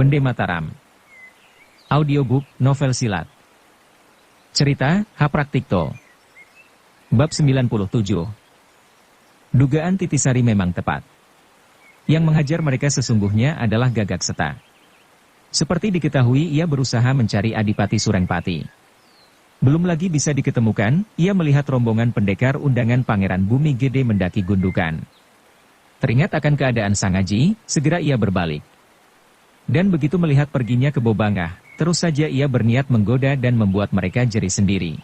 Bende Mataram. Audiobook, novel silat. Cerita, Hapraktikto. Bab 97. Dugaan Titisari memang tepat. Yang mengajar mereka sesungguhnya adalah Gagak Seta. Seperti diketahui, ia berusaha mencari Adipati Surengpati. Belum lagi bisa diketemukan, ia melihat rombongan pendekar undangan Pangeran Bumi Gede mendaki gundukan. Teringat akan keadaan Sangaji, segera ia berbalik. Dan begitu melihat perginya ke Bobangah, terus saja ia berniat menggoda dan membuat mereka jeri sendiri.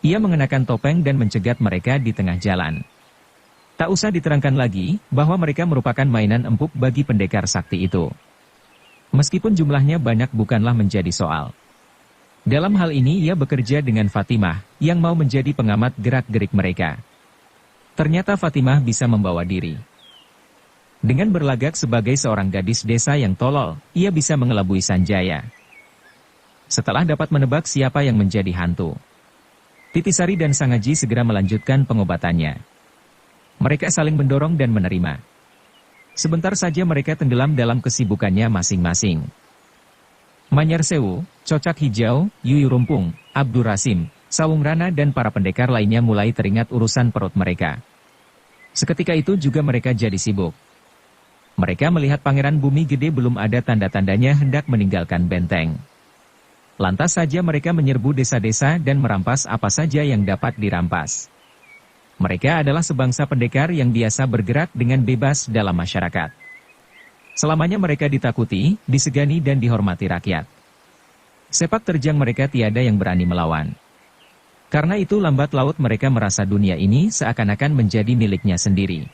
Ia mengenakan topeng dan mencegat mereka di tengah jalan. Tak usah diterangkan lagi, bahwa mereka merupakan mainan empuk bagi pendekar sakti itu. Meskipun jumlahnya banyak bukanlah menjadi soal. Dalam hal ini ia bekerja dengan Fatimah, yang mau menjadi pengamat gerak-gerik mereka. Ternyata Fatimah bisa membawa diri. Dengan berlagak sebagai seorang gadis desa yang tolol, ia bisa mengelabui Sanjaya. Setelah dapat menebak siapa yang menjadi hantu, Titisari dan Sangaji segera melanjutkan pengobatannya. Mereka saling mendorong dan menerima. Sebentar saja mereka tenggelam dalam kesibukannya masing-masing. Manyar Sewu, Cocak Hijau, Yuyu Rumpung, Abdur Rasim, Sawung Rana dan para pendekar lainnya mulai teringat urusan perut mereka. Seketika itu juga mereka jadi sibuk. Mereka melihat Pangeran Bumi Gede belum ada tanda-tandanya hendak meninggalkan benteng. Lantas saja mereka menyerbu desa-desa dan merampas apa saja yang dapat dirampas. Mereka adalah sebangsa pendekar yang biasa bergerak dengan bebas dalam masyarakat. Selamanya mereka ditakuti, disegani dan dihormati rakyat. Sepak terjang mereka tiada yang berani melawan. Karena itu lambat laut mereka merasa dunia ini seakan-akan menjadi miliknya sendiri.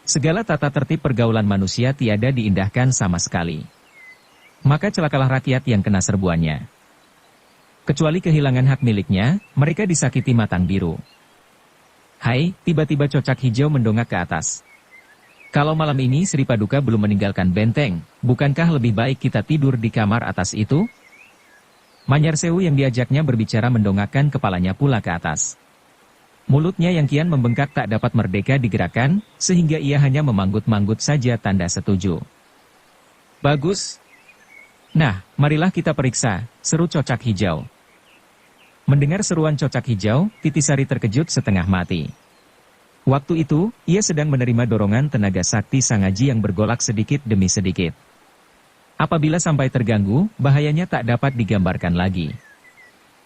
Segala tata tertib pergaulan manusia tiada diindahkan sama sekali. Maka celakalah rakyat yang kena serbuannya. Kecuali kehilangan hak miliknya, mereka disakiti matang biru. Hai, tiba-tiba Cocak Hijau mendongak ke atas. Kalau malam ini Sri Paduka belum meninggalkan benteng, bukankah lebih baik kita tidur di kamar atas itu? Manyar Sewu yang diajaknya berbicara mendongakkan kepalanya pula ke atas. Mulutnya yang kian membengkak tak dapat merdeka digerakkan, sehingga ia hanya memanggut-manggut saja tanda setuju. Bagus. Nah, marilah kita periksa, seru Cocak Hijau. Mendengar seruan Cocak Hijau, Titisari terkejut setengah mati. Waktu itu, ia sedang menerima dorongan tenaga sakti Sangaji yang bergolak sedikit demi sedikit. Apabila sampai terganggu, bahayanya tak dapat digambarkan lagi.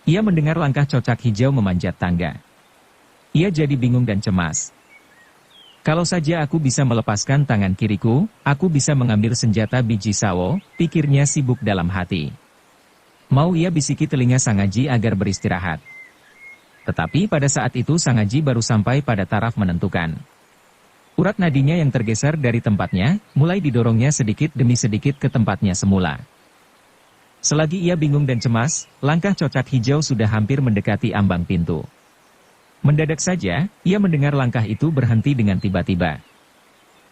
Ia mendengar langkah Cocak Hijau memanjat tangga. Ia jadi bingung dan cemas. Kalau saja aku bisa melepaskan tangan kiriku, aku bisa mengambil senjata biji sawo, pikirnya sibuk dalam hati. Mau ia bisiki telinga Sangaji agar beristirahat. Tetapi pada saat itu Sangaji baru sampai pada taraf menentukan. Urat nadinya yang tergeser dari tempatnya, mulai didorongnya sedikit demi sedikit ke tempatnya semula. Selagi ia bingung dan cemas, langkah Cocak Hijau sudah hampir mendekati ambang pintu. Mendadak saja, ia mendengar langkah itu berhenti dengan tiba-tiba.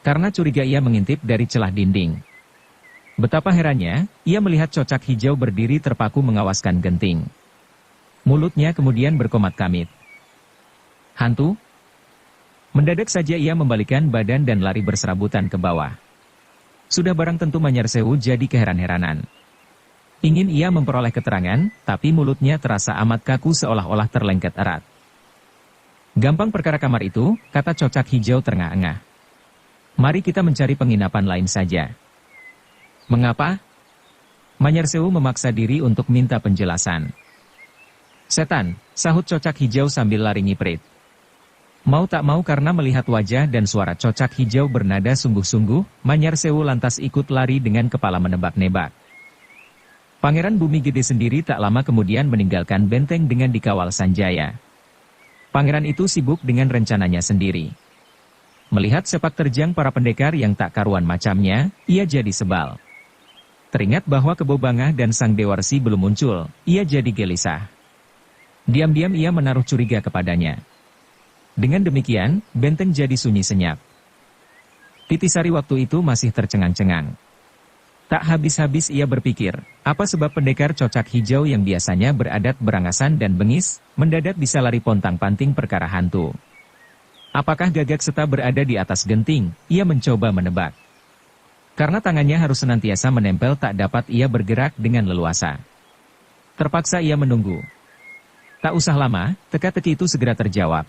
Karena curiga ia mengintip dari celah dinding. Betapa herannya, ia melihat Cocak Hijau berdiri terpaku mengawaskan genting. Mulutnya kemudian berkomat-kamit. Hantu? Mendadak saja ia membalikan badan dan lari berserabutan ke bawah. Sudah barang tentu Manyar Sewu jadi keheran-heranan. Ingin ia memperoleh keterangan, tapi mulutnya terasa amat kaku seolah-olah terlengket erat. Gampang perkara kamar itu, kata Cocak Hijau terengah-engah. Mari kita mencari penginapan lain saja. Mengapa? Manyar Sewu memaksa diri untuk minta penjelasan. Setan, sahut Cocak Hijau sambil lari ngiprit. Mau tak mau karena melihat wajah dan suara Cocak Hijau bernada sungguh-sungguh, Manyar Sewu lantas ikut lari dengan kepala menebak-nebak. Pangeran Bumi Gede sendiri tak lama kemudian meninggalkan benteng dengan dikawal Sanjaya. Pangeran itu sibuk dengan rencananya sendiri. Melihat sepak terjang para pendekar yang tak karuan macamnya, ia jadi sebal. Teringat bahwa Kebo Bangah dan Sang Dewarsi belum muncul, ia jadi gelisah. Diam-diam ia menaruh curiga kepadanya. Dengan demikian, benteng jadi sunyi senyap. Titisari waktu itu masih tercengang-cengang. Tak habis-habis ia berpikir, apa sebab pendekar Cocak Hijau yang biasanya beradat berangasan dan bengis, mendadak bisa lari pontang-panting perkara hantu. Apakah Gagak Seta berada di atas genting? Ia mencoba menebak. Karena tangannya harus senantiasa menempel tak dapat ia bergerak dengan leluasa. Terpaksa ia menunggu. Tak usah lama, teka-teki itu segera terjawab.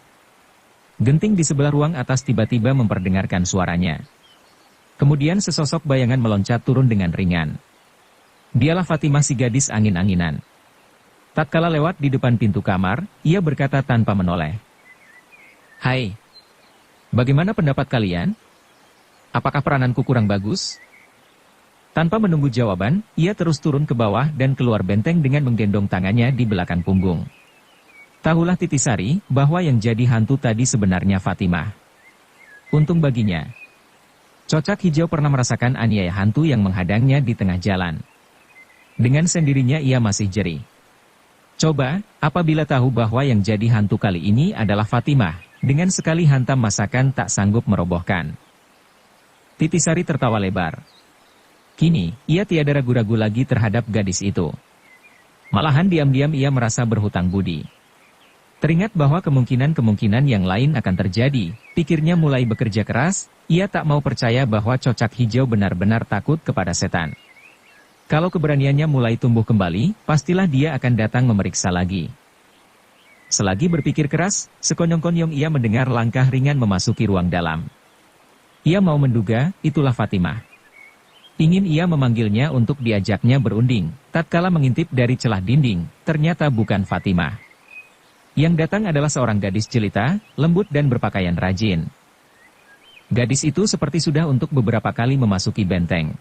Genting di sebelah ruang atas tiba-tiba memperdengarkan suaranya. Kemudian sesosok bayangan meloncat turun dengan ringan. Dialah Fatimah si gadis angin-anginan. Tatkala lewat di depan pintu kamar, ia berkata tanpa menoleh. "Hai, bagaimana pendapat kalian? Apakah perananku kurang bagus?" Tanpa menunggu jawaban, ia terus turun ke bawah dan keluar benteng dengan menggendong tangannya di belakang punggung. Tahulah Titisari bahwa yang jadi hantu tadi sebenarnya Fatimah. Untung baginya, Cocak Hijau pernah merasakan aniaya hantu yang menghadangnya di tengah jalan. Dengan sendirinya ia masih jerih. Coba, apabila tahu bahwa yang jadi hantu kali ini adalah Fatimah, dengan sekali hantam masakan tak sanggup merobohkan. Titisari tertawa lebar. Kini, ia tiada ragu-ragu lagi terhadap gadis itu. Malahan diam-diam ia merasa berhutang budi. Teringat bahwa kemungkinan-kemungkinan yang lain akan terjadi, pikirnya mulai bekerja keras, ia tak mau percaya bahwa Cocak Hijau benar-benar takut kepada setan. Kalau keberaniannya mulai tumbuh kembali, pastilah dia akan datang memeriksa lagi. Selagi berpikir keras, sekonyong-konyong ia mendengar langkah ringan memasuki ruang dalam. Ia mau menduga, itulah Fatimah. Ingin ia memanggilnya untuk diajaknya berunding, tatkala mengintip dari celah dinding, ternyata bukan Fatimah. Yang datang adalah seorang gadis jelita, lembut dan berpakaian rajin. Gadis itu seperti sudah untuk beberapa kali memasuki benteng.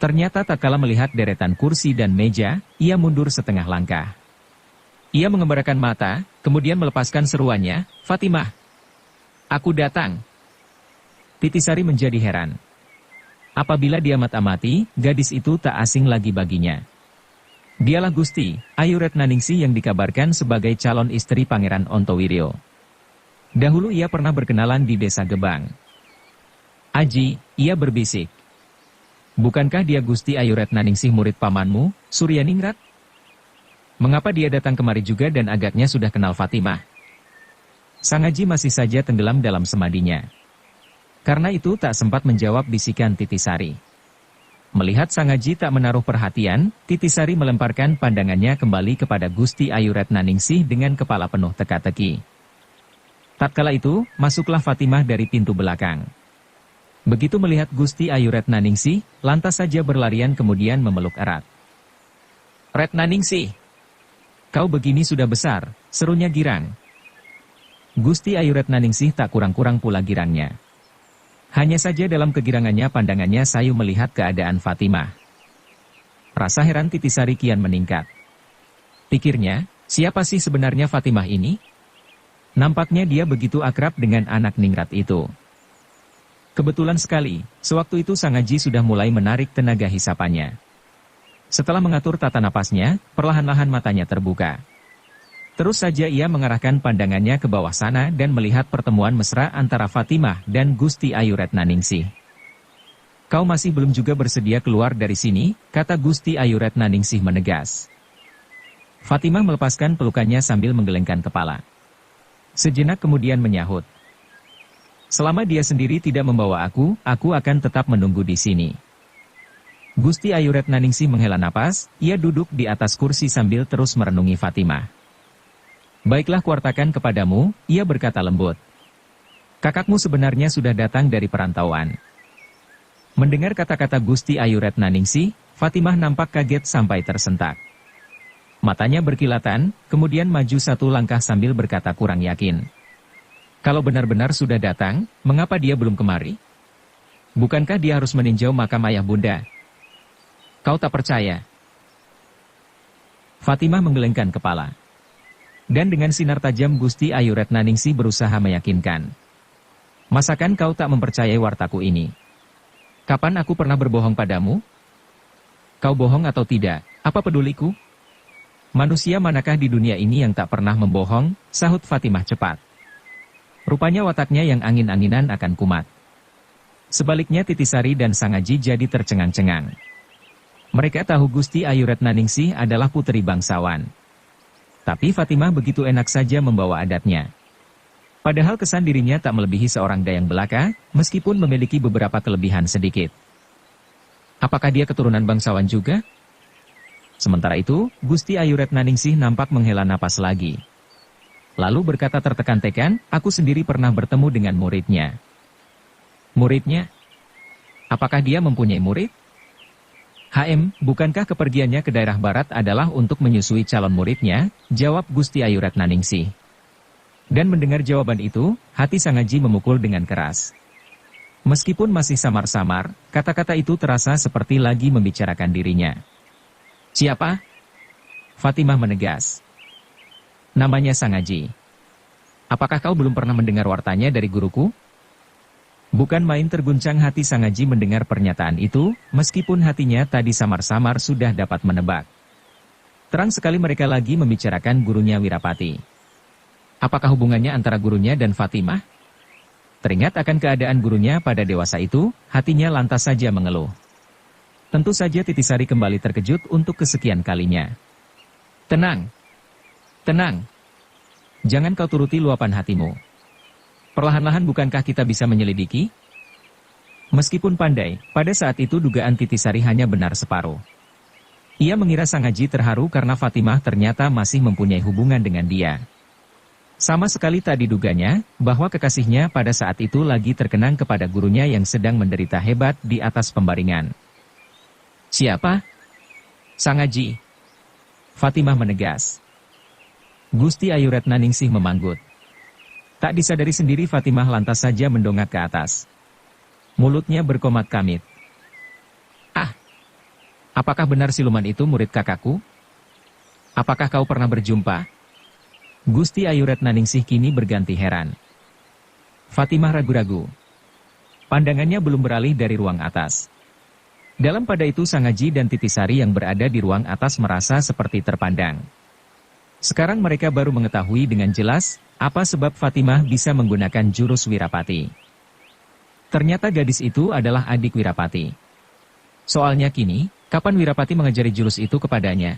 Ternyata tatkala melihat deretan kursi dan meja, ia mundur setengah langkah. Ia mengembarakan mata, kemudian melepaskan seruannya, "Fatimah, aku datang." Titisari menjadi heran. Apabila dia mata-mati, gadis itu tak asing lagi baginya. Dialah Gusti Ayu Retnaningsih yang dikabarkan sebagai calon istri Pangeran Ontowiryo. Dahulu ia pernah berkenalan di desa Gebang. "Aji," ia berbisik. "Bukankah dia Gusti Ayu Retnaningsih murid pamanmu, Suryaningrat? Mengapa dia datang kemari juga dan agaknya sudah kenal Fatimah?" Sang Aji masih saja tenggelam dalam semadinya. Karena itu tak sempat menjawab bisikan Titisari. Melihat Sang Aji tak menaruh perhatian, Titisari melemparkan pandangannya kembali kepada Gusti Ayu Retnaningsih dengan kepala penuh teka-teki. Tatkala itu, masuklah Fatimah dari pintu belakang. Begitu melihat Gusti Ayu Retnaningsih, lantas saja berlarian kemudian memeluk erat. "Retnaningsih, kau begini sudah besar," serunya girang. Gusti Ayu Retnaningsih tak kurang-kurang pula girangnya. Hanya saja dalam kegirangannya pandangannya sayu melihat keadaan Fatimah. Rasa heran Titisari kian meningkat. Pikirnya, siapa sih sebenarnya Fatimah ini? Nampaknya dia begitu akrab dengan anak ningrat itu. Kebetulan sekali, sewaktu itu Sang Aji sudah mulai menarik tenaga hisapannya. Setelah mengatur tata napasnya, perlahan-lahan matanya terbuka. Terus saja ia mengarahkan pandangannya ke bawah sana dan melihat pertemuan mesra antara Fatimah dan Gusti Ayu Retnaningsih. "Kau masih belum juga bersedia keluar dari sini," kata Gusti Ayu Retnaningsih menegas. Fatimah melepaskan pelukannya sambil menggelengkan kepala. Sejenak kemudian menyahut. "Selama dia sendiri tidak membawa aku akan tetap menunggu di sini." Gusti Ayu Retnaningsih menghela napas, ia duduk di atas kursi sambil terus merenungi Fatimah. "Baiklah kuartakan kepadamu," ia berkata lembut. "Kakakmu sebenarnya sudah datang dari perantauan." Mendengar kata-kata Gusti Ayu Retnaningsih, Fatimah nampak kaget sampai tersentak. Matanya berkilatan, kemudian maju satu langkah sambil berkata kurang yakin. "Kalau benar-benar sudah datang, mengapa dia belum kemari? Bukankah dia harus meninjau makam ayah bunda?" "Kau tak percaya?" Fatimah menggelengkan kepala. Dan dengan sinar tajam Gusti Ayu Retnaningsih berusaha meyakinkan. "Masakan kau tak mempercayai wartaku ini? Kapan aku pernah berbohong padamu? Kau bohong atau tidak, apa peduliku? Manusia manakah di dunia ini yang tak pernah membohong?" sahut Fatimah cepat. Rupanya wataknya yang angin-anginan akan kumat. Sebaliknya Titisari dan Sang Aji jadi tercengang-cengang. Mereka tahu Gusti Ayu Retnaningsih adalah putri bangsawan. Tapi Fatimah begitu enak saja membawa adatnya. Padahal kesan dirinya tak melebihi seorang dayang belaka, meskipun memiliki beberapa kelebihan sedikit. Apakah dia keturunan bangsawan juga? Sementara itu, Gusti Ayu Retnaningsih nampak menghela napas lagi. Lalu berkata tertekan-tekan, aku sendiri pernah bertemu dengan muridnya. Muridnya? Apakah dia mempunyai murid? Bukankah kepergiannya ke daerah barat adalah untuk menyusui calon muridnya? Jawab Gusti Ayu Retnaningsih. Dan mendengar jawaban itu, hati Sang Aji memukul dengan keras. Meskipun masih samar-samar, kata-kata itu terasa seperti lagi membicarakan dirinya. Siapa? Fatimah menegas. Namanya Sang Aji. Apakah kau belum pernah mendengar wartanya dari guruku? Bukan main terguncang hati Sang Aji mendengar pernyataan itu, meskipun hatinya tadi samar-samar sudah dapat menebak. Terang sekali mereka lagi membicarakan gurunya Wirapati. Apakah hubungannya antara gurunya dan Fatimah? Teringat akan keadaan gurunya pada dewasa itu, hatinya lantas saja mengeluh. Tentu saja Titisari kembali terkejut untuk kesekian kalinya. Tenang. Tenang. Jangan kau turuti luapan hatimu. Perlahan-lahan bukankah kita bisa menyelidiki? Meskipun pandai, pada saat itu dugaan Titisari hanya benar separuh. Ia mengira Sang Aji terharu karena Fatimah ternyata masih mempunyai hubungan dengan dia. Sama sekali tak diduganya, bahwa kekasihnya pada saat itu lagi terkenang kepada gurunya yang sedang menderita hebat di atas pembaringan. Siapa? Sang Aji. Fatimah menegas. Gusti Ayu Retnaningsih memanggut. Tak disadari sendiri Fatimah lantas saja mendongak ke atas. Mulutnya berkomat kamit. Apakah benar siluman itu murid kakakku? Apakah kau pernah berjumpa? Gusti Ayu Retnaningsih kini berganti heran. Fatimah ragu-ragu. Pandangannya belum beralih dari ruang atas. Dalam pada itu Sang Aji dan Titisari yang berada di ruang atas merasa seperti terpandang. Sekarang mereka baru mengetahui dengan jelas, apa sebab Fatimah bisa menggunakan jurus Wirapati. Ternyata gadis itu adalah adik Wirapati. Soalnya kini, kapan Wirapati mengajari jurus itu kepadanya?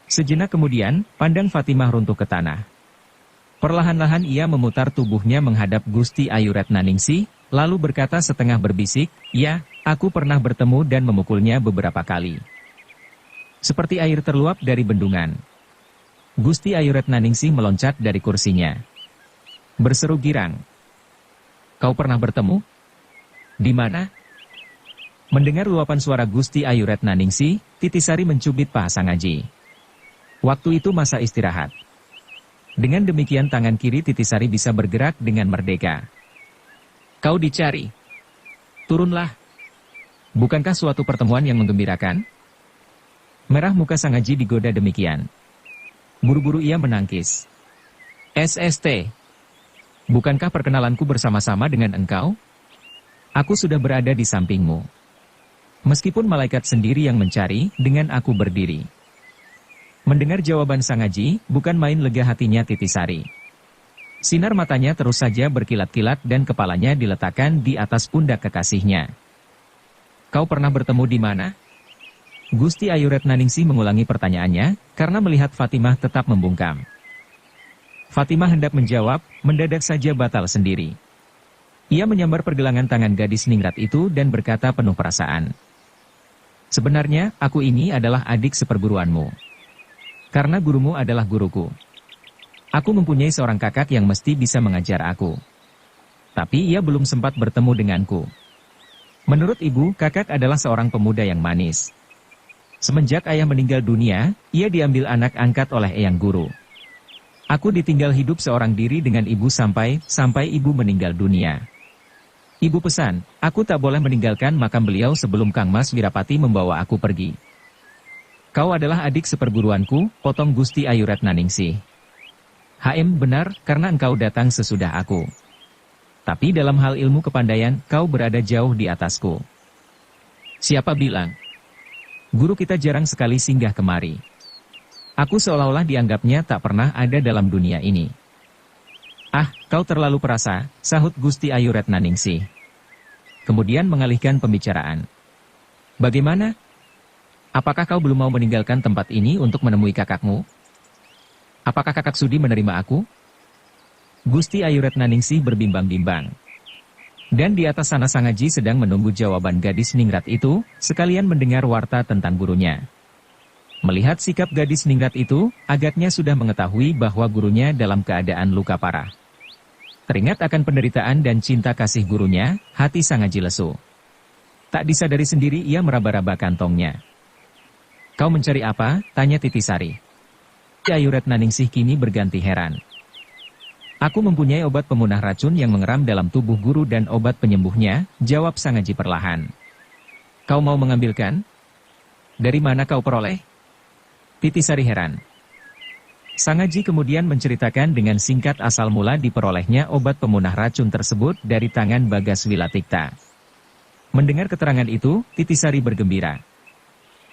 Sejenak kemudian, pandang Fatimah runtuh ke tanah. Perlahan-lahan ia memutar tubuhnya menghadap Gusti Ayu Retnaningsih, lalu berkata setengah berbisik, ya, aku pernah bertemu dan memukulnya beberapa kali. Seperti air terluap dari bendungan. Gusti Ayu Retnaningsih meloncat dari kursinya. Berseru girang. Kau pernah bertemu? Di mana? Mendengar luapan suara Gusti Ayu Retnaningsih, Titisari mencubit paha Sang Aji. Waktu itu masa istirahat. Dengan demikian tangan kiri Titisari bisa bergerak dengan merdeka. Kau dicari. Turunlah. Bukankah suatu pertemuan yang menggembirakan? Merah muka Sang Aji digoda demikian. Buru-buru ia menangkis. SST. Bukankah perkenalanku bersama-sama dengan engkau? Aku sudah berada di sampingmu. Meskipun malaikat sendiri yang mencari, dengan aku berdiri. Mendengar jawaban Sang Aji, bukan main lega hatinya Titisari. Sinar matanya terus saja berkilat-kilat dan kepalanya diletakkan di atas pundak kekasihnya. Kau pernah bertemu di mana? Gusti Ayu Retnaningsih mengulangi pertanyaannya, karena melihat Fatimah tetap membungkam. Fatimah hendak menjawab, mendadak saja batal sendiri. Ia menyambar pergelangan tangan gadis ningrat itu dan berkata penuh perasaan. Sebenarnya, aku ini adalah adik seperguruanmu. Karena gurumu adalah guruku. Aku mempunyai seorang kakak yang mesti bisa mengajar aku. Tapi ia belum sempat bertemu denganku. Menurut ibu, kakak adalah seorang pemuda yang manis. Semenjak ayah meninggal dunia, ia diambil anak angkat oleh eyang guru. Aku ditinggal hidup seorang diri dengan ibu sampai ibu meninggal dunia. Ibu pesan, aku tak boleh meninggalkan makam beliau sebelum Kang Mas Wirapati membawa aku pergi. Kau adalah adik seperguruanku, potong Gusti Ayu Retnaningsih. Benar, karena engkau datang sesudah aku. Tapi dalam hal ilmu kepandaian, kau berada jauh di atasku. Siapa bilang? Guru kita jarang sekali singgah kemari. Aku seolah-olah dianggapnya tak pernah ada dalam dunia ini. Kau terlalu perasa, sahut Gusti Ayu Retnaningsih. Kemudian mengalihkan pembicaraan. Bagaimana? Apakah kau belum mau meninggalkan tempat ini untuk menemui kakakmu? Apakah kakak sudi menerima aku? Gusti Ayu Retnaningsih berbimbang-bimbang. Dan di atas sana Sangaji sedang menunggu jawaban gadis ningrat itu, sekalian mendengar warta tentang gurunya. Melihat sikap gadis ningrat itu, agaknya sudah mengetahui bahwa gurunya dalam keadaan luka parah. Teringat akan penderitaan dan cinta kasih gurunya, hati Sangaji lesu. Tak disadari sendiri ia meraba-raba kantongnya. "Kau mencari apa?" tanya Titisari. Ayu Retnaningsih kini berganti heran. "Aku mempunyai obat pemunah racun yang mengeram dalam tubuh guru dan obat penyembuhnya," jawab Sangaji perlahan. "Kau mau mengambilkan? Dari mana kau peroleh?" Titisari heran. Sangaji kemudian menceritakan dengan singkat asal mula diperolehnya obat pemunah racun tersebut dari tangan Bagas Wilatikta. Mendengar keterangan itu, Titisari bergembira.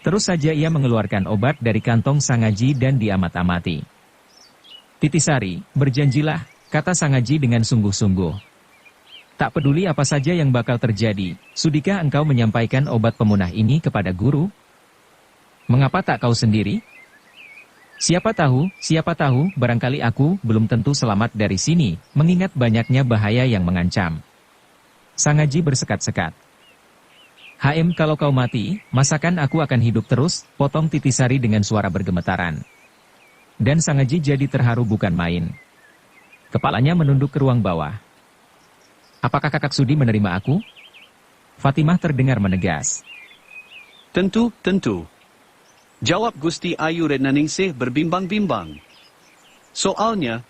Terus saja ia mengeluarkan obat dari kantong Sangaji dan diamat-amati. "Titisari, berjanjilah," kata Sangaji dengan sungguh-sungguh. "Tak peduli apa saja yang bakal terjadi, sudikah engkau menyampaikan obat pemunah ini kepada guru? Mengapa tak kau sendiri? Siapa tahu, barangkali aku belum tentu selamat dari sini, mengingat banyaknya bahaya yang mengancam." Sangaji bersekat-sekat. Kalau kau mati, masakan aku akan hidup terus," potong Titisari dengan suara bergemetaran. Dan Sangaji jadi terharu bukan main. Kepalanya menunduk ke ruang bawah. "Apakah kakak sudi menerima aku?" Fatimah terdengar menegas. Tentu. Jawab Gusti Ayu Retnaningsih berbimbang-bimbang. Soalnya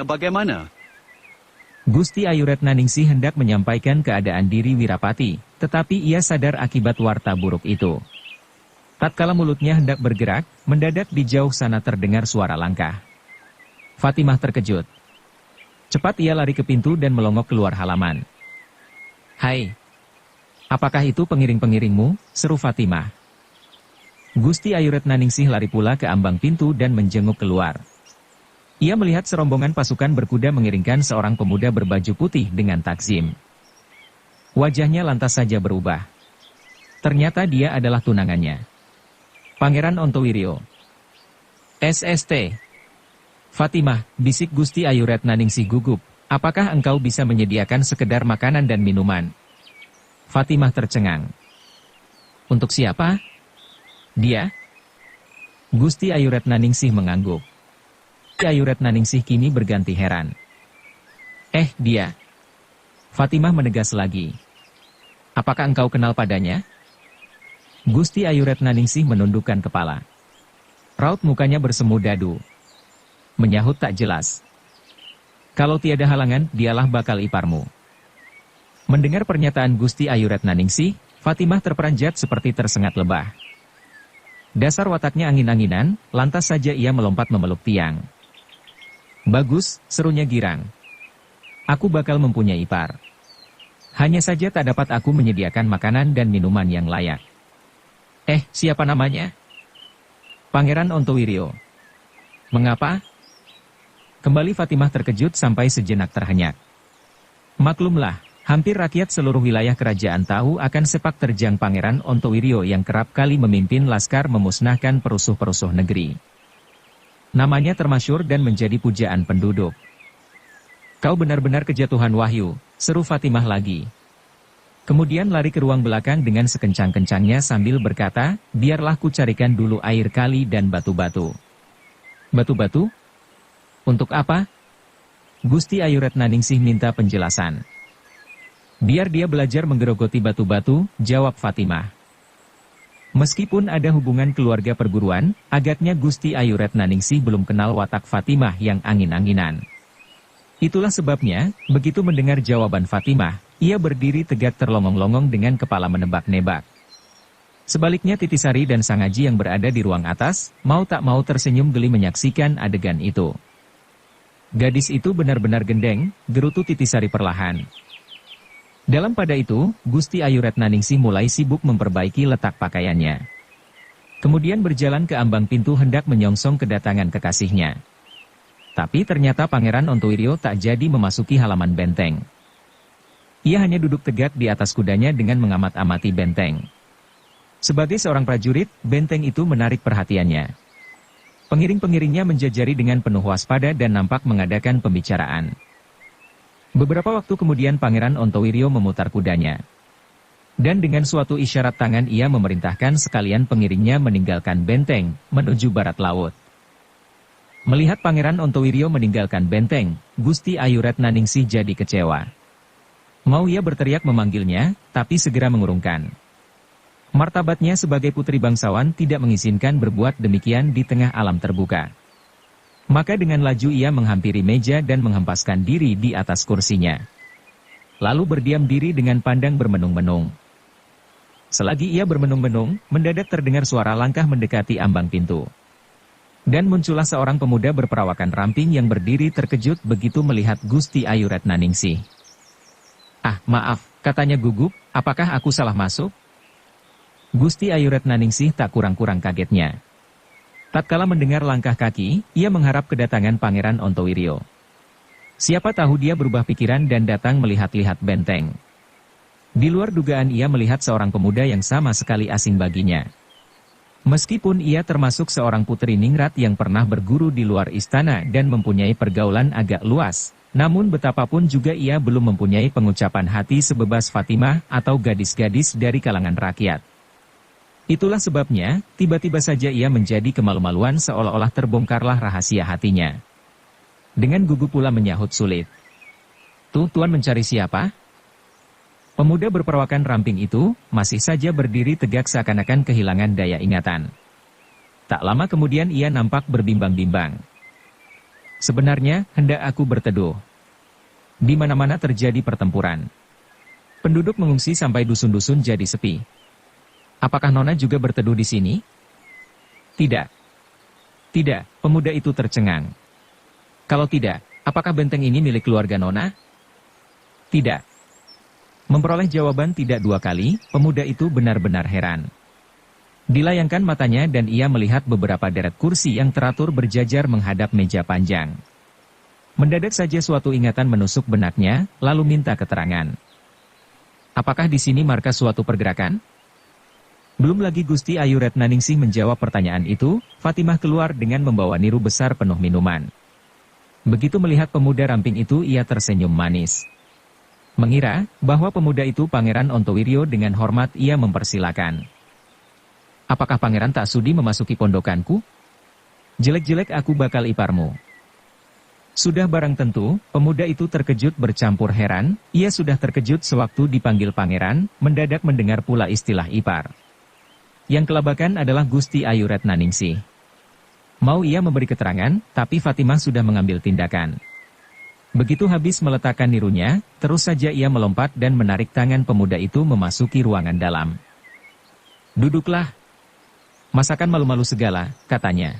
bagaimana? Gusti Ayu Retnaningsih hendak menyampaikan keadaan diri Wirapati, tetapi ia sadar akibat warta buruk itu. Tatkala mulutnya hendak bergerak, mendadak di jauh sana terdengar suara langkah. Fatimah terkejut. Cepat ia lari ke pintu dan melongok keluar halaman. "Hai, apakah itu pengiring-pengiringmu?" seru Fatimah. Gusti Ayu Retnaningsih lari pula ke ambang pintu dan menjenguk keluar. Ia melihat serombongan pasukan berkuda mengiringkan seorang pemuda berbaju putih dengan takzim. Wajahnya lantas saja berubah. Ternyata dia adalah tunangannya, Pangeran Ontowiryo. "SST. Fatimah," bisik Gusti Ayu Retnaningsih gugup, "apakah engkau bisa menyediakan sekedar makanan dan minuman?" Fatimah tercengang. "Untuk siapa? Dia?" Gusti Ayu Retnaningsih mengangguk. Ayu Retnaningsih kini berganti heran. Dia." Fatimah menegas lagi. "Apakah engkau kenal padanya?" Gusti Ayu Retnaningsih menundukkan kepala. Raut mukanya bersemu dadu. Menyahut tak jelas. "Kalau tiada halangan, dialah bakal iparmu." Mendengar pernyataan Gusti Ayu Retnaningsih, Fatimah terperanjat seperti tersengat lebah. Dasar wataknya angin-anginan, lantas saja ia melompat memeluk tiang. "Bagus," serunya girang. "Aku bakal mempunyai ipar. Hanya saja tak dapat aku menyediakan makanan dan minuman yang layak." Siapa namanya?" "Pangeran Ontowiryo." "Mengapa?" Kembali Fatimah terkejut sampai sejenak terhenyak. Maklumlah, hampir rakyat seluruh wilayah kerajaan tahu akan sepak terjang Pangeran Ontowiryo yang kerap kali memimpin laskar memusnahkan perusuh-perusuh negeri. Namanya termasyhur dan menjadi pujaan penduduk. "Kau benar-benar kejatuhan wahyu," seru Fatimah lagi. Kemudian lari ke ruang belakang dengan sekencang-kencangnya sambil berkata, "Biarlah ku carikan dulu air kali dan batu-batu." "Batu-batu? Untuk apa?" Gusti Ayu Retnaningsih minta penjelasan. "Biar dia belajar menggerogoti batu-batu," jawab Fatimah. Meskipun ada hubungan keluarga perguruan, agaknya Gusti Ayu Retnaningsih belum kenal watak Fatimah yang angin-anginan. Itulah sebabnya, begitu mendengar jawaban Fatimah, ia berdiri tegak terlongong-longong dengan kepala menebak-nebak. Sebaliknya Titisari dan Sangaji yang berada di ruang atas, mau tak mau tersenyum geli menyaksikan adegan itu. "Gadis itu benar-benar gendeng," gerutu Titisari perlahan. Dalam pada itu, Gusti Ayu Retnaningsih mulai sibuk memperbaiki letak pakaiannya. Kemudian berjalan ke ambang pintu hendak menyongsong kedatangan kekasihnya. Tapi ternyata Pangeran Ontowiryo tak jadi memasuki halaman benteng. Ia hanya duduk tegak di atas kudanya dengan mengamat-amati benteng. Sebagai seorang prajurit, benteng itu menarik perhatiannya. Pengiring-pengiringnya menjajari dengan penuh waspada dan nampak mengadakan pembicaraan. Beberapa waktu kemudian Pangeran Ontowiryo memutar kudanya. Dan dengan suatu isyarat tangan ia memerintahkan sekalian pengiringnya meninggalkan benteng, menuju barat laut. Melihat Pangeran Ontowiryo meninggalkan benteng, Gusti Ayu Retnaningsih jadi kecewa. Mau ia berteriak memanggilnya, tapi segera mengurungkan. Martabatnya sebagai putri bangsawan tidak mengizinkan berbuat demikian di tengah alam terbuka. Maka dengan laju ia menghampiri meja dan menghempaskan diri di atas kursinya. Lalu berdiam diri dengan pandang bermenung-menung. Selagi ia bermenung-menung, mendadak terdengar suara langkah mendekati ambang pintu. Dan muncullah seorang pemuda berperawakan ramping yang berdiri terkejut begitu melihat Gusti Ayu Retnaningsih. "Ah, maaf," katanya gugup, "apakah aku salah masuk?" Gusti Ayu Retnaningsih tak kurang-kurang kagetnya. Tatkala mendengar langkah kaki, ia mengharap kedatangan Pangeran Ontowiryo. Siapa tahu dia berubah pikiran dan datang melihat-lihat benteng. Di luar dugaan ia melihat seorang pemuda yang sama sekali asing baginya. Meskipun ia termasuk seorang putri ningrat yang pernah berguru di luar istana dan mempunyai pergaulan agak luas, namun betapapun juga ia belum mempunyai pengucapan hati sebebas Fatimah atau gadis-gadis dari kalangan rakyat. Itulah sebabnya, tiba-tiba saja ia menjadi kemalu-maluan seolah-olah terbongkarlah rahasia hatinya. Dengan gugup pula menyahut sulit. "Tuh, Tuan mencari siapa?" Pemuda berperawakan ramping itu, masih saja berdiri tegak seakan-akan kehilangan daya ingatan. Tak lama kemudian ia nampak berbimbang-bimbang. "Sebenarnya, hendak aku berteduh. Di mana-mana terjadi pertempuran. Penduduk mengungsi sampai dusun-dusun jadi sepi. Apakah Nona juga berteduh di sini?" "Tidak. Tidak," pemuda itu tercengang. "Kalau tidak, apakah benteng ini milik keluarga Nona?" "Tidak." Memperoleh jawaban tidak dua kali, pemuda itu benar-benar heran. Dilayangkan matanya dan ia melihat beberapa deret kursi yang teratur berjajar menghadap meja panjang. Mendadak saja suatu ingatan menusuk benaknya, lalu minta keterangan. "Apakah di sini markas suatu pergerakan?" Belum lagi Gusti Ayu Retnaningsih menjawab pertanyaan itu, Fatimah keluar dengan membawa niru besar penuh minuman. Begitu melihat pemuda ramping itu ia tersenyum manis. Mengira bahwa pemuda itu Pangeran Ontowiryo dengan hormat ia mempersilakan. "Apakah Pangeran tak sudi memasuki pondokanku? Jelek-jelek aku bakal iparmu." Sudah barang tentu, pemuda itu terkejut bercampur heran, ia sudah terkejut sewaktu dipanggil Pangeran, mendadak mendengar pula istilah ipar. Yang kelabakan adalah Gusti Ayu Retnaningsih. Mau ia memberi keterangan, tapi Fatimah sudah mengambil tindakan. Begitu habis meletakkan nirunya, terus saja ia melompat dan menarik tangan pemuda itu memasuki ruangan dalam. "Duduklah. Masakan malu-malu segala," katanya.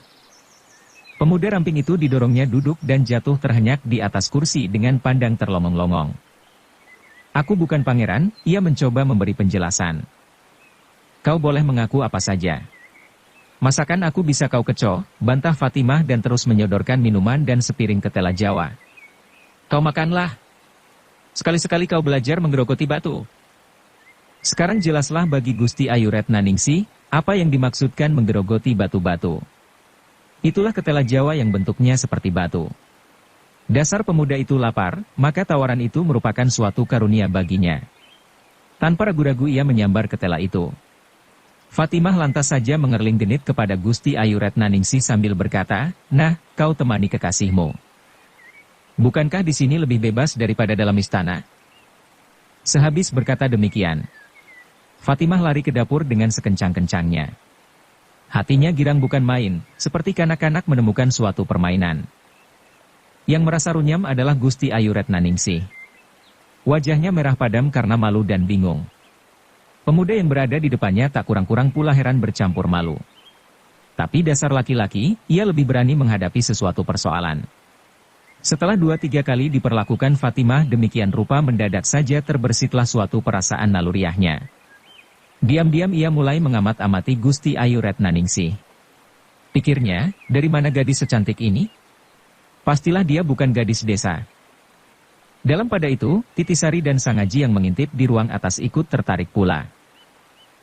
Pemuda ramping itu didorongnya duduk dan jatuh terhenyak di atas kursi dengan pandang terlongong-longong. "Aku bukan pangeran," ia mencoba memberi penjelasan. "Kau boleh mengaku apa saja. Masakan aku bisa kau kecoh," bantah Fatimah dan terus menyodorkan minuman dan sepiring ketela Jawa. "Kau makanlah. Sekali-sekali kau belajar menggerogoti batu." Sekarang jelaslah bagi Gusti Ayu Retnaningsih, apa yang dimaksudkan menggerogoti batu-batu. Itulah ketela Jawa yang bentuknya seperti batu. Dasar pemuda itu lapar, maka tawaran itu merupakan suatu karunia baginya. Tanpa ragu-ragu ia menyambar ketela itu. Fatimah lantas saja mengerling genit kepada Gusti Ayu Retnaningsih sambil berkata, "Nah, kau temani kekasihmu. Bukankah di sini lebih bebas daripada dalam istana?" Sehabis berkata demikian, Fatimah lari ke dapur dengan sekencang-kencangnya. Hatinya girang bukan main, seperti kanak-kanak menemukan suatu permainan. Yang merasa runyam adalah Gusti Ayu Retnaningsih. Wajahnya merah padam karena malu dan bingung. Pemuda yang berada di depannya tak kurang-kurang pula heran bercampur malu. Tapi dasar laki-laki, ia lebih berani menghadapi sesuatu persoalan. Setelah 2-3 kali diperlakukan Fatimah demikian rupa mendadak saja terbersitlah suatu perasaan naluriahnya. Diam-diam ia mulai mengamat-amati Gusti Ayu Retnaningsih. Pikirnya, dari mana gadis secantik ini? Pastilah dia bukan gadis desa. Dalam pada itu, Titisari dan Sangaji yang mengintip di ruang atas ikut tertarik pula.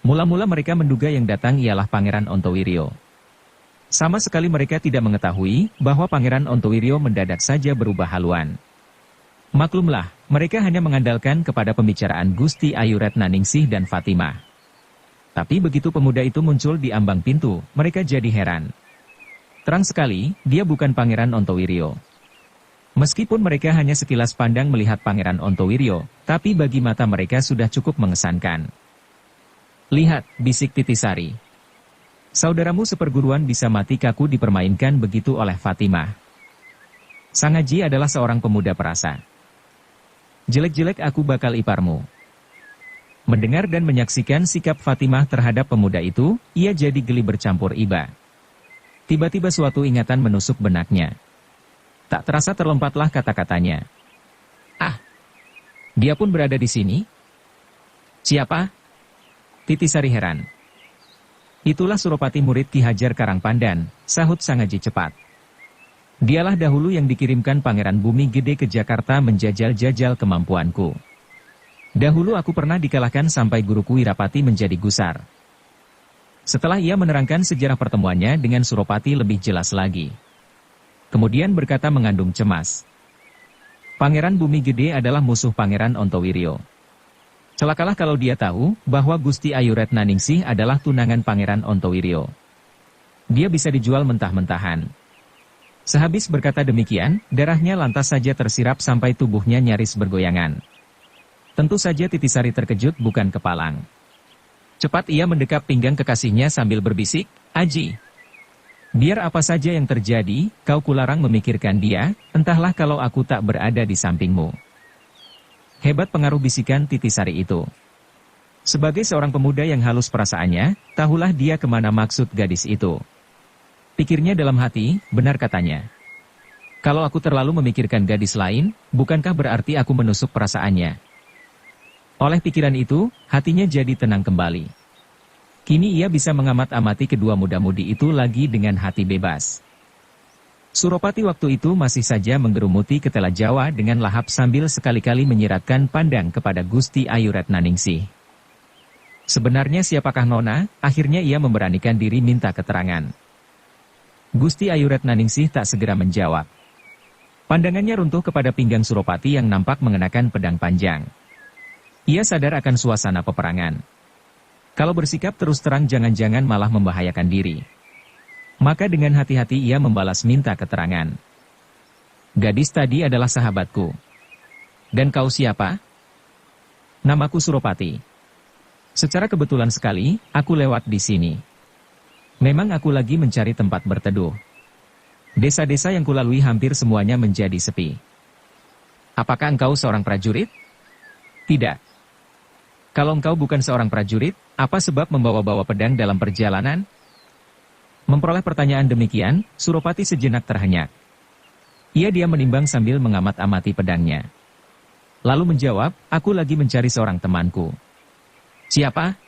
Mula-mula mereka menduga yang datang ialah Pangeran Ontowiryo. Sama sekali mereka tidak mengetahui bahwa Pangeran Ontowiryo mendadak saja berubah haluan. Maklumlah, mereka hanya mengandalkan kepada pembicaraan Gusti Ayu Retnaningsih dan Fatimah. Tapi begitu pemuda itu muncul di ambang pintu, mereka jadi heran. Terang sekali, dia bukan Pangeran Ontowiryo. Meskipun mereka hanya sekilas pandang melihat Pangeran Ontowiryo, tapi bagi mata mereka sudah cukup mengesankan. "Lihat," bisik Titisari. "Saudaramu seperguruan bisa mati kaku dipermainkan begitu oleh Fatimah. Sang Haji adalah seorang pemuda perasa. Jelek-jelek aku bakal iparmu." Mendengar dan menyaksikan sikap Fatimah terhadap pemuda itu, ia jadi geli bercampur iba. Tiba-tiba suatu ingatan menusuk benaknya. Tak terasa terlompatlah kata-katanya. "Ah, dia pun berada di sini? Siapa?" Titisari heran. "Itulah Suropati murid Ki Hajar Karangpandan," sahut Sang Haji cepat. "Dialah dahulu yang dikirimkan Pangeran Bumi Gede ke Jakarta menjajal-jajal kemampuanku. Dahulu aku pernah dikalahkan sampai guruku Wirapati menjadi gusar." Setelah ia menerangkan sejarah pertemuannya dengan Suropati lebih jelas lagi. Kemudian berkata mengandung cemas. "Pangeran Bumi Gede adalah musuh Pangeran Ontowiryo. Celakalah kalau dia tahu bahwa Gusti Ayu Retnaningsih adalah tunangan Pangeran Ontowiryo. Dia bisa dijual mentah-mentahan." Sehabis berkata demikian, darahnya lantas saja tersirap sampai tubuhnya nyaris bergoyangan. Tentu saja Titisari terkejut bukan kepalang. Cepat ia mendekap pinggang kekasihnya sambil berbisik, "Aji, biar apa saja yang terjadi, kau kularang memikirkan dia, entahlah kalau aku tak berada di sampingmu." Hebat pengaruh bisikan Titisari itu. Sebagai seorang pemuda yang halus perasaannya, tahulah dia kemana maksud gadis itu. Pikirnya dalam hati, benar katanya. Kalau aku terlalu memikirkan gadis lain, bukankah berarti aku menusuk perasaannya? Oleh pikiran itu, hatinya jadi tenang kembali. Kini ia bisa mengamat-amati kedua muda-mudi itu lagi dengan hati bebas. Suropati waktu itu masih saja menggerumuti ketela Jawa dengan lahap sambil sekali-kali menyiratkan pandang kepada Gusti Ayu Retnaningsih. Sebenarnya siapakah Nona? Akhirnya ia memberanikan diri minta keterangan. Gusti Ayu Retnaningsih tak segera menjawab. Pandangannya runtuh kepada pinggang Suropati yang nampak mengenakan pedang panjang. Ia sadar akan suasana peperangan. Kalau bersikap terus terang jangan-jangan malah membahayakan diri. Maka dengan hati-hati ia membalas minta keterangan. "Gadis tadi adalah sahabatku." "Dan kau siapa?" "Namaku Suropati. Secara kebetulan sekali, aku lewat di sini. Memang aku lagi mencari tempat berteduh. Desa-desa yang kulalui hampir semuanya menjadi sepi." "Apakah engkau seorang prajurit?" "Tidak." "Kalau engkau bukan seorang prajurit, apa sebab membawa-bawa pedang dalam perjalanan?" Memperoleh pertanyaan demikian, Suropati sejenak terhenyak. Ia diam menimbang sambil mengamat-amati pedangnya. Lalu menjawab, "Aku lagi mencari seorang temanku." "Siapa?"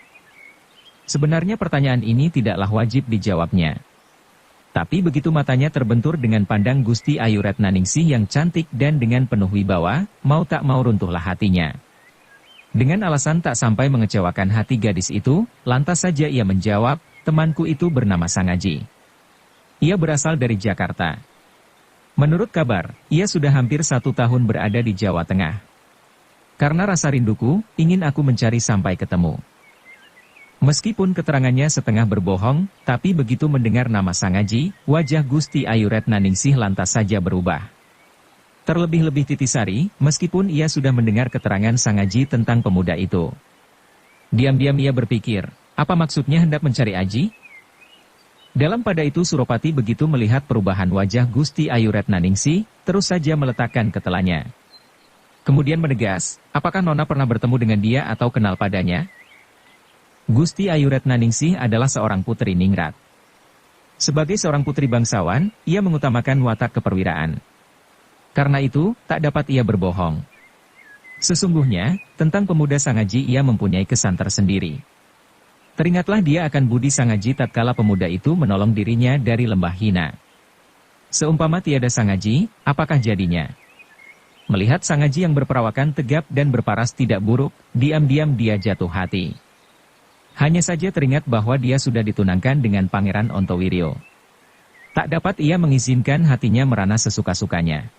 Sebenarnya pertanyaan ini tidaklah wajib dijawabnya. Tapi begitu matanya terbentur dengan pandang Gusti Ayu Retnaningsih yang cantik dan dengan penuh wibawa, mau tak mau runtuhlah hatinya. Dengan alasan tak sampai mengecewakan hati gadis itu, lantas saja ia menjawab, "Temanku itu bernama Sang Haji. Ia berasal dari Jakarta. Menurut kabar, ia sudah hampir 1 tahun berada di Jawa Tengah. Karena rasa rinduku, ingin aku mencari sampai ketemu." Meskipun keterangannya setengah berbohong, tapi begitu mendengar nama Sang Haji, wajah Gusti Ayu Retnaningsih lantas saja berubah. Terlebih-lebih Titisari, meskipun ia sudah mendengar keterangan Sang Haji tentang pemuda itu. Diam-diam ia berpikir, apa maksudnya hendak mencari Aji? Dalam pada itu Suropati begitu melihat perubahan wajah Gusti Ayu Retnaningsih, terus saja meletakkan ketelanya. Kemudian menegas, apakah Nona pernah bertemu dengan dia atau kenal padanya? Gusti Ayu Retnaningsih adalah seorang putri ningrat. Sebagai seorang putri bangsawan, ia mengutamakan watak keperwiraan. Karena itu, tak dapat ia berbohong. Sesungguhnya, tentang pemuda Sang Haji ia mempunyai kesan tersendiri. Teringatlah dia akan budi Sang Haji tatkala pemuda itu menolong dirinya dari lembah hina. Seumpama tiada Sang Haji, apakah jadinya? Melihat Sang Haji yang berperawakan tegap dan berparas tidak buruk, diam-diam dia jatuh hati. Hanya saja teringat bahwa dia sudah ditunangkan dengan Pangeran Ontowiryo. Tak dapat ia mengizinkan hatinya merana sesuka-sukanya.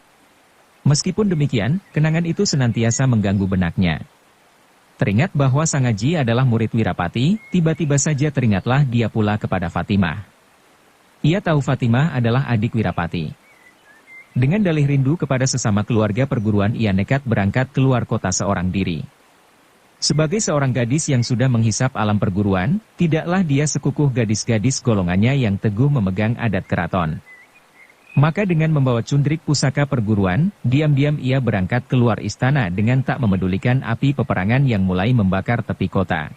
Meskipun demikian, kenangan itu senantiasa mengganggu benaknya. Teringat bahwa Sang Aji adalah murid Wirapati, tiba-tiba saja teringatlah dia pula kepada Fatimah. Ia tahu Fatimah adalah adik Wirapati. Dengan dalih rindu kepada sesama keluarga perguruan, ia nekat berangkat keluar kota seorang diri. Sebagai seorang gadis yang sudah menghisap alam perguruan, tidaklah dia sekukuh gadis-gadis golongannya yang teguh memegang adat keraton. Maka dengan membawa cundrik pusaka perguruan, diam-diam ia berangkat keluar istana dengan tak memedulikan api peperangan yang mulai membakar tepi kota.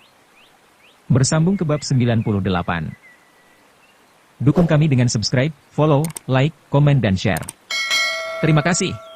Bersambung ke bab 98. Dukung kami dengan subscribe, follow, like, komen dan share. Terima kasih.